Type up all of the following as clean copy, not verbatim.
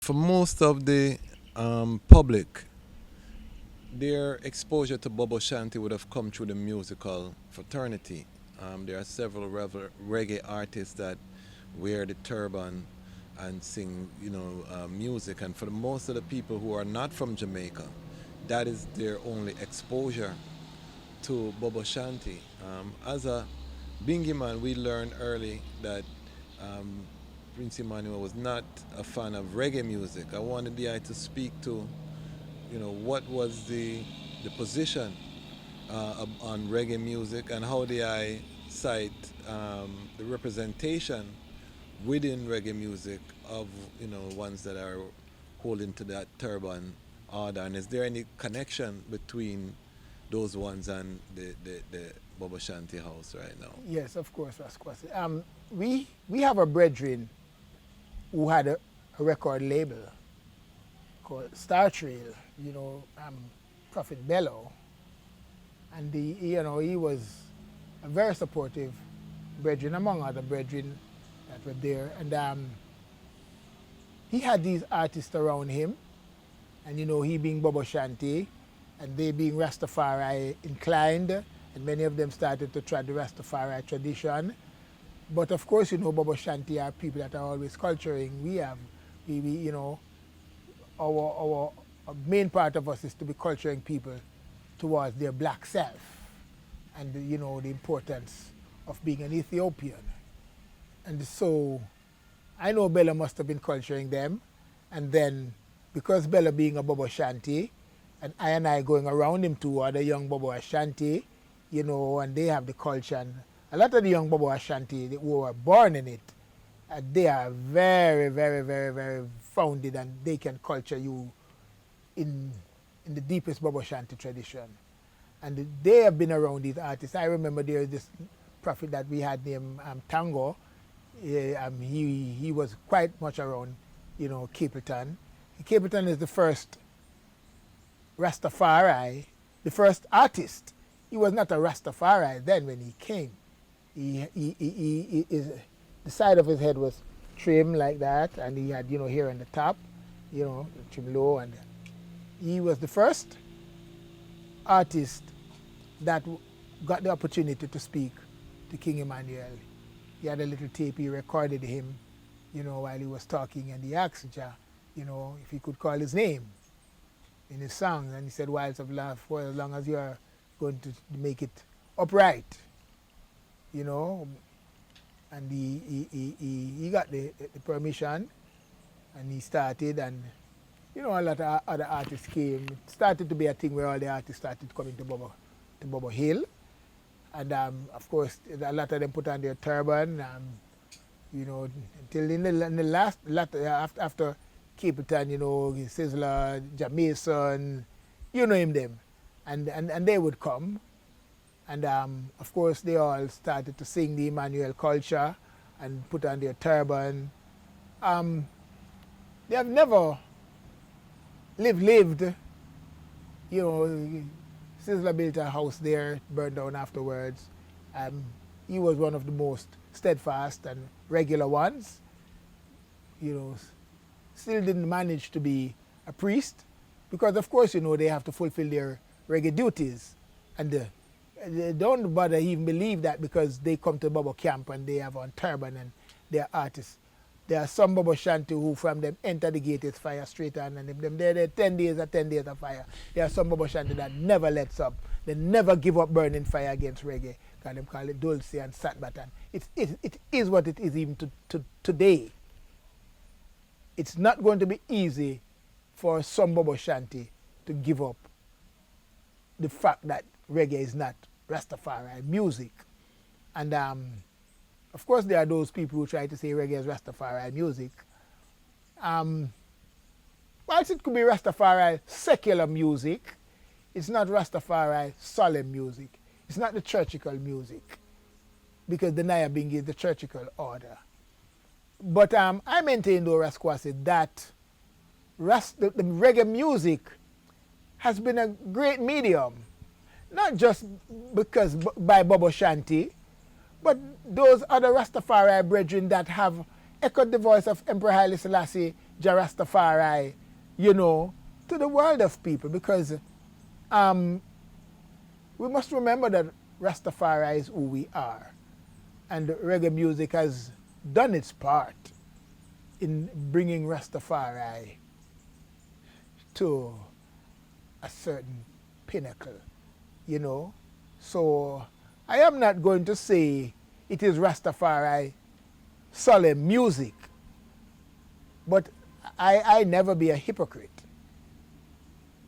For most of the public, their exposure to Bobo Shanti would have come through the musical fraternity. There are several reggae artists that wear the turban and sing, music. And for the most of the people who are not from Jamaica, that is their only exposure to Bobo Shanti. As a Bingy man, we learned early that um, Prince Emanuel was not a fan of reggae music. I wanted the eye to speak to, what was the position on reggae music and how the eye cite the representation within reggae music of, ones that are holding to that turban order. And is there any connection between those ones and the Bobo Shanti house right now? Yes, of course, Rasquasi. We have a brethren who had a record label called Star Trail, Prophet Bello, and he was a very supportive brethren among other brethren that were there, and he had these artists around him, and he being Bobo Shanti, and they being Rastafari inclined, and many of them started to try the Rastafari tradition. But of course, Bobo Shanti are people that are always culturing. Our main part of us is to be culturing people towards their black self, and the importance of being an Ethiopian. And so I know Bella must have been culturing them, and then because Bella being a Bobo Shanti, and I going around him too, are the young Bobo Ashanti, and they have the culture. And a lot of the young Bobo Ashanti who were born in it, they are very, very, very, very founded, and they can culture you in the deepest Bobo Shanti tradition. And they have been around these artists. I remember there was this prophet that we had named Tango. He was quite much around, Capleton. Capleton is the first Rastafari, the first artist. He was not a Rastafari then when he came. The side of his head was trim like that, and he had, hair on the top, trim low, and he was the first artist that got the opportunity to speak to King Emanuel. He had a little tape, he recorded him, while he was talking, and he asked Jah, if he could call his name in his song, and he said, Wilds of Love, for as long as you are going to make it upright, and he got the permission, and he started, and a lot of other artists came. It started to be a thing where all the artists started coming to Bobo Hill, and of course a lot of them put on their turban, until in the last after Capleton, Sizzla, Jamaican, him them, and they would come. And of course, they all started to sing the Emanuel culture and put on their turban. They have never lived. Sizzla built a house there, burned down afterwards. He was one of the most steadfast and regular ones. Still didn't manage to be a priest because, of course, they have to fulfill their reggae duties. And they don't bother even believe that because they come to Bobo camp and they have on turban and they're artists. There are some Bobo Shanti who from them enter the gate is fire straight on, and them there 10 days or 10 days of fire. There are some Bobo Shanti that never lets up. They never give up burning fire against reggae. Because them call it Dulce and Satbatan. It is what it is even to today. It's not going to be easy for some Bobo Shanti to give up the fact that reggae is not Rastafari music. And of course there are those people who try to say reggae is Rastafari music. Whilst it could be Rastafari secular music, it's not Rastafari solemn music. It's not the churchical music, because the Naya Bingi is the churchical order. But I maintain, though, Rasquasi, that the reggae music has been a great medium, not just because by Bobo Shanti, but those other Rastafari brethren that have echoed the voice of Emperor Haile Selassie Rastafari, you know, to the world of people, because we must remember that Rastafari is who we are. And reggae music has done its part in bringing Rastafari to a certain pinnacle, you know. So I am not going to say it is Rastafari solemn music, but I never be a hypocrite.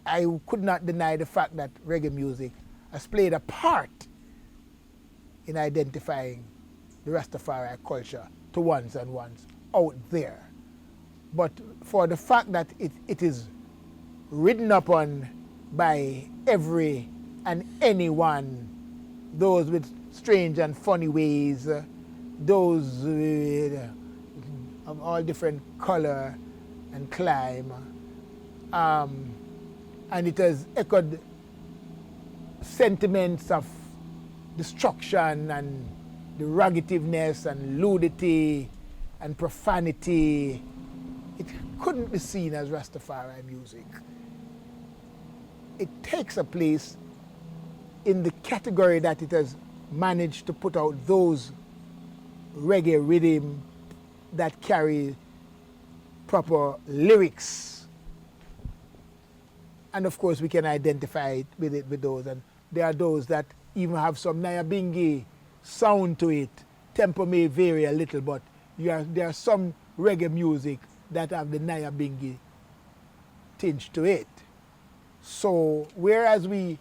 I could not deny the fact that reggae music has played a part in identifying the Rastafari culture to ones and ones out there. But for the fact that it is ridden upon by every and anyone, those with strange and funny ways, those with, of all different color and clime, and it has echoed sentiments of destruction and derogativeness and nudity and profanity. It couldn't be seen as Rastafari music. It takes a place in the category that it has managed to put out those reggae rhythm that carry proper lyrics. And of course we can identify it with those, and there are those that even have some Nyabingi sound to it. Tempo may vary a little, but there are some reggae music that have the Nyabingi tinge to it. So whereas we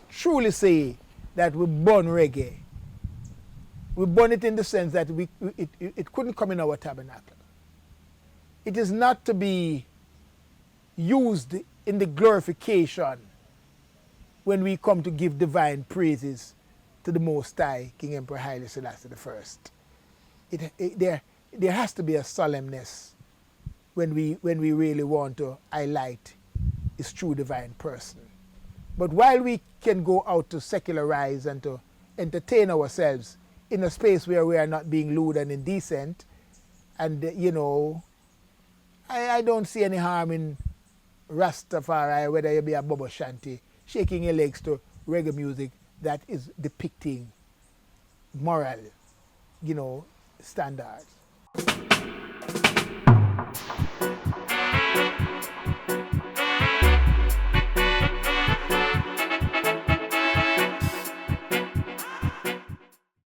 truly say that we burn reggae, we burn it in the sense that it couldn't come in our tabernacle. It is not to be used in the glorification when we come to give divine praises to the Most High, King Emperor Haile Selassie I. There has to be a solemnness when we really want to highlight his true divine person. But while we can go out to secularize and to entertain ourselves in a space where we are not being lewd and indecent, and you know, I don't see any harm in Rastafari, whether you be a Bobo Ashanti, shaking your legs to reggae music that is depicting moral, you know, standards.